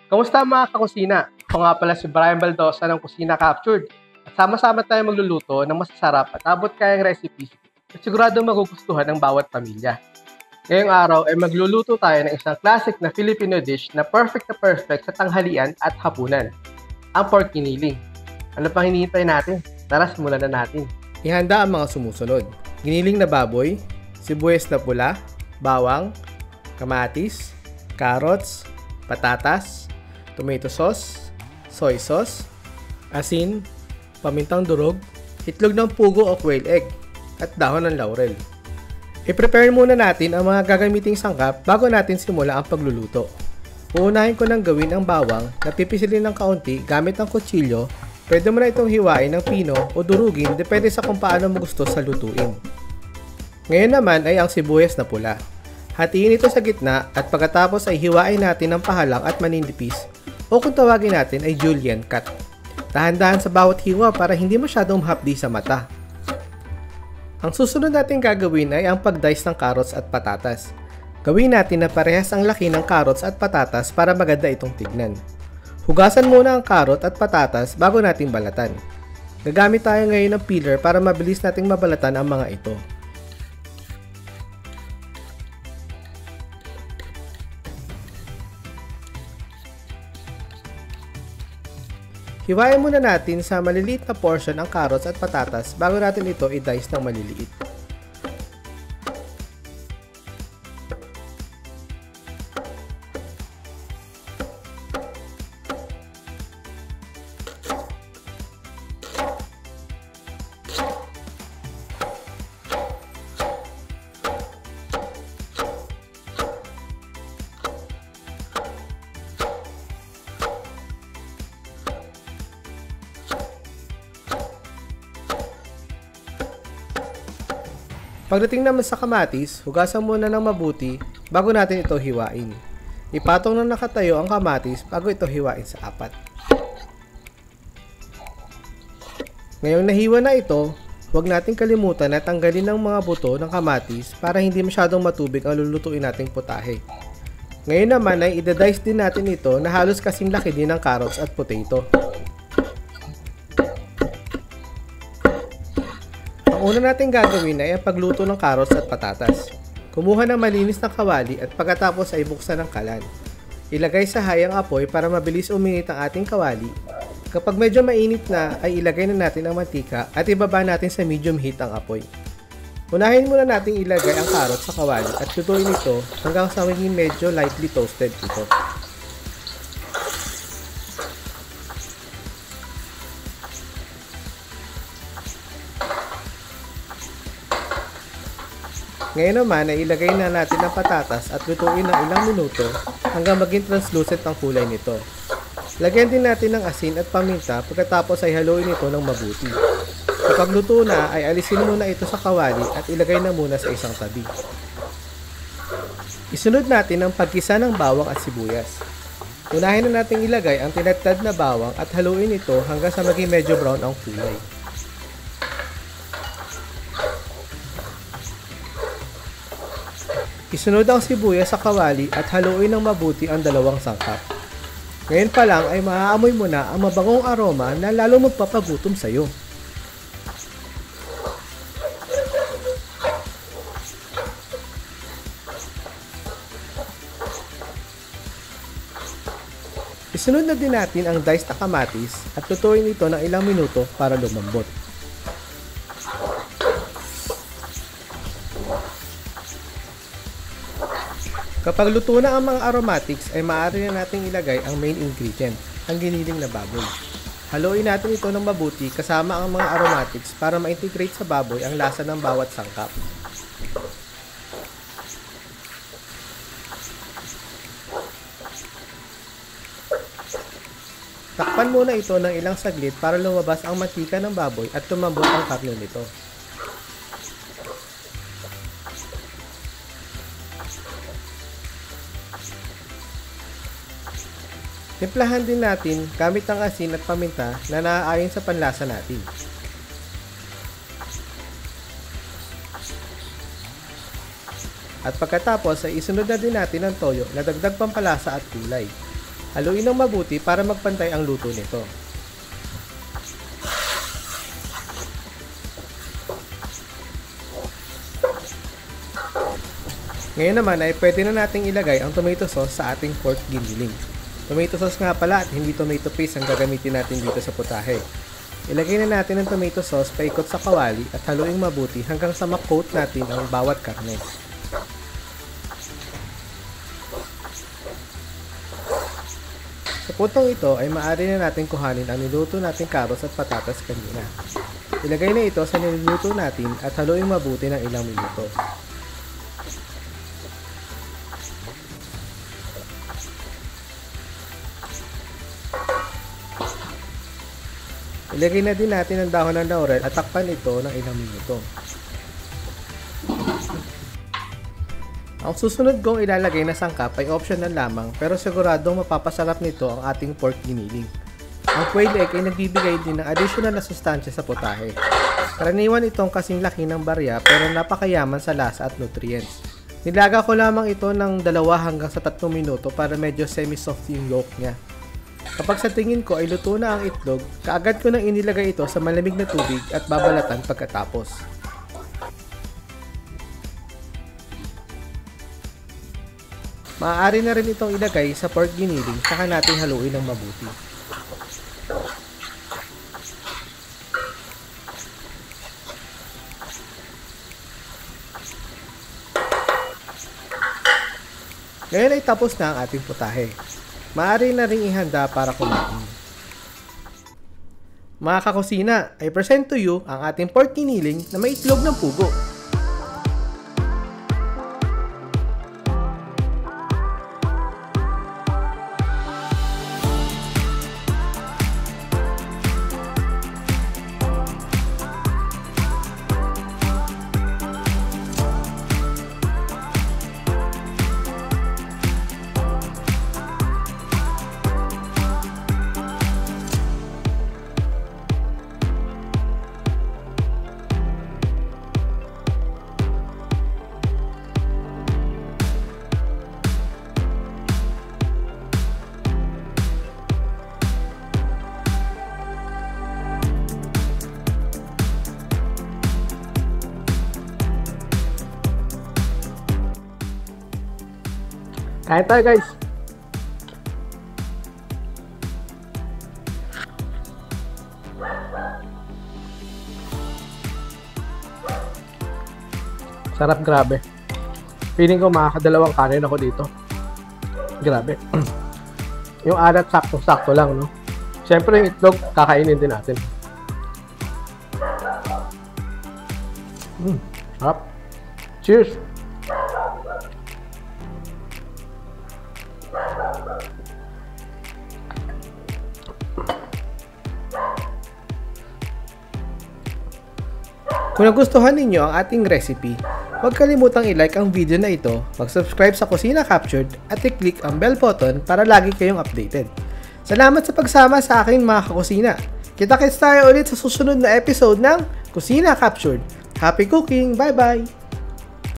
Kamusta mga kakusina? Ako nga pala si Brian Baldosa ng Kusina Captured. At sama-sama tayo magluluto ng masasarap at abot kayang recipes na sigurado magugustuhan ng bawat pamilya. Ngayong araw ay magluluto tayo ng isang classic na Filipino dish na perfect sa tanghalian at hapunan, ang pork giniling. Ano pang hinihintay natin? Tara, simulan na natin. Ihanda ang mga sumusunod. Giniling na baboy, sibuyas na pula, bawang, kamatis, carrots, patatas, tomato sauce, soy sauce, asin, pamintang durog, itlog ng pugo o quail egg, at dahon ng laurel. I-prepare muna natin ang mga gagamiting sangkap bago natin simula ang pagluluto. Uunahin ko nang gawin ang bawang na pipisilin ng kaunti gamit ang kutsilyo. Pwede mo na itong hiwain ng pino o durugin depende sa kung paano mo gusto sa lutuin. Ngayon naman ay ang sibuyas na pula. Hatiin ito sa gitna at pagkatapos ay hiwain natin ng pahalang at maninipis o kung tawagin natin ay julienne cut. Dahan-dahan sa bawat hiwa para hindi masyadong mahapdi sa mata. Ang susunod natin gagawin ay ang pag-dice ng carrots at patatas. Gawin natin na parehas ang laki ng carrots at patatas para maganda itong tignan. Hugasan muna ang carrot at patatas bago natin balatan. Gagamit tayo ngayon ng peeler para mabilis nating mabalatan ang mga ito. Hiwain muna natin sa maliliit na portion ang carrots at patatas bago natin ito i-dice ng maliliit. Pagdating naman sa kamatis, hugasan muna ng mabuti bago natin ito hiwain. Ipatong na nakatayo ang kamatis bago ito hiwain sa apat. Ngayong nahiwa na ito, huwag natin kalimutan na tanggalin ang mga buto ng kamatis para hindi masyadong matubig ang lulutuin nating putahe. Ngayon naman ay i-dice din natin ito na halos kasing laki din ng carrots at potato. Ang una natin gagawin ay ang pagluto ng carrots at patatas. Kumuha ng malinis na kawali at pagkatapos ay buksan ang kalan. Ilagay sa hayang apoy para mabilis uminit ang ating kawali. Kapag medyo mainit na ay ilagay na natin ang mantika at ibaba natin sa medium heat ang apoy. Unahin muna natin ilagay ang carrots sa kawali at lutuin ito hanggang sa maging medyo lightly toasted ito. Ngayon naman ay ilagay na natin ang patatas at lutuin ng ilang minuto hanggang maging translucent ang kulay nito. Lagyan din natin ng asin at paminta pagkatapos ay haluin ito ng mabuti. Kapag luto na ay alisin muna ito sa kawali at ilagay na muna sa isang tabi. Isunod natin ang pagkisa ng bawang at sibuyas. Unahin na natin ilagay ang tinadtad na bawang at haluin ito hanggang sa maging medyo brown ang kulay. Isunod ang sibuyas sa kawali at haluin ng mabuti ang dalawang sangkap. Ngayon pa lang ay maaamoy mo na ang mabangong aroma na lalo magpapagutom sa iyo. Isunod na din natin ang diced na kamatis at lutuin ito ng ilang minuto para lumambot. Kapag luto na ang mga aromatics ay maaari na nating ilagay ang main ingredient, ang giniling na baboy. Haluin natin ito ng mabuti kasama ang mga aromatics para ma-integrate sa baboy ang lasa ng bawat sangkap. Takpan muna ito ng ilang saglit para lumabas ang mantika ng baboy at tumambot ang karne nito. Timplahan din natin gamit ang asin at paminta na naaayon sa panlasa natin. At pagkatapos ay isunod na din natin ang toyo na dagdag pampalasa at kulay. Haluin ng mabuti para magpantay ang luto nito. Ngayon naman ay pwede na nating ilagay ang tomato sauce sa ating pork giniling. Tomato sauce nga pala at hindi tomato paste ang gagamitin natin dito sa putahe. Ilagay na natin ang tomato sauce paikot sa kawali at haluin mabuti hanggang sa ma-coat natin ang bawat karne. Sa putong ito ay maaari na natin kuhanin ang niluto nating carrots at patatas kanina. Ilagay na ito sa niluto natin at haluin mabuti ng ilang minuto. Ilagay na din natin ang dahon ng laurel at takpan ito ng ilang minuto. Ang susunod kong ilalagay na sangkap ay optional lamang pero siguradong mapapasarap nito ang ating pork giniling. Ang quail egg ay nagbibigay din ng additional na sustansya sa putahe. Karaniwan itong kasing laki ng barya pero napakayaman sa lasa at nutrients. Nilaga ko lamang ito ng 2 hanggang sa 3 minuto para medyo semi-soft yung yolk niya. Kapag sa tingin ko ay luto na ang itlog, kaagad ko nang inilagay ito sa malamig na tubig at babalatan pagkatapos. Maaari na rin itong ilagay sa pork giniling saka natin haluin ng mabuti. Ngayon ay tapos na ang ating putahe. Maaari na rin ihanda para kumain. Mga kakusina, I present to you ang ating pork giniling na may itlog ng pugo. Kain tayo guys! Sarap, grabe. Feeling ko makakadalawang kanin ako dito. Grabe. Yung alat sakto-sakto lang, no? Siyempre yung itlog, kakainin din natin. Sarap. Cheers! Kung nagustuhan ninyo ang ating recipe, huwag kalimutang i-like ang video na ito, mag-subscribe sa Kusina Captured at i-click ang bell button para lagi kayong updated. Salamat sa pagsama sa akin mga kakusina. Kita-kits tayo ulit sa susunod na episode ng Kusina Captured. Happy cooking! Bye-bye!